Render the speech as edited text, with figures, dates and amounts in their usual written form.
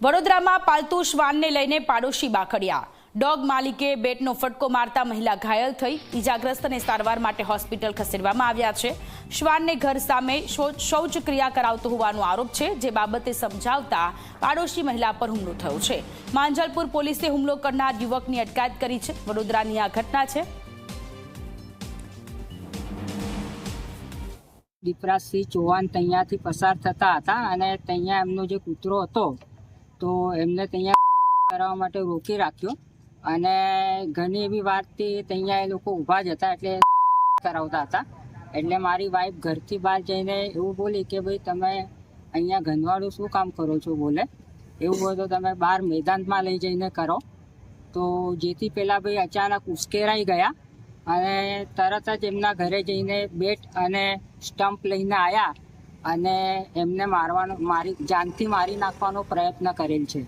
વડોદરામાં પાલતુ શ્વાનને લઈને પાડોશી બાખડ્યા। ડોગ માલિકે બેટનો ફટકો મારતા મહિલા ઘાયલ થઈ। ઈજાગ્રસ્તને સારવાર માટે હોસ્પિટલ ખસેડવામાં આવ્યા છે। શ્વાનને ઘર સામે શૌચક્રિયા કરાવતો હોવાનો આરોપ છે, જે બાબતે સમજાવતા પાડોશી મહિલા પર હુમલો થયો છે। માંજલપુર પોલીસે હુમલો કરનાર યુવકની અટકાયત કરી છે। વડોદરાની આ ઘટના છે। દીપરાજસિંહ ચૌહાણ ત્યાંથી પસાર થતા હતા અને ત્યાં એમનો જે કૂતરો હતો તો એમને ત્યાં કરવા માટે રોકી રાખ્યો અને ઘણી એવી વાતથી ત્યાં એ લોકો ઊભા જ હતા એટલે કરાવતા હતા। એટલે મારી વાઈફ ઘરથી બહાર જઈને એવું બોલી કે ભાઈ તમે અહીંયા ગંદવાડું શું કામ કરો છો, બોલે એવું હોય તો તમે બહાર મેદાનમાં લઈ જઈને કરો। તો જેથી પેલા ભાઈ અચાનક ઉશ્કેરાઈ ગયા અને તરત જ એમના ઘરે જઈને બેટ અને સ્ટમ્પ લઈને આવ્યા અને એમને જાનથી મારી નાખવાનો પ્રયત્ન કરેલ છે।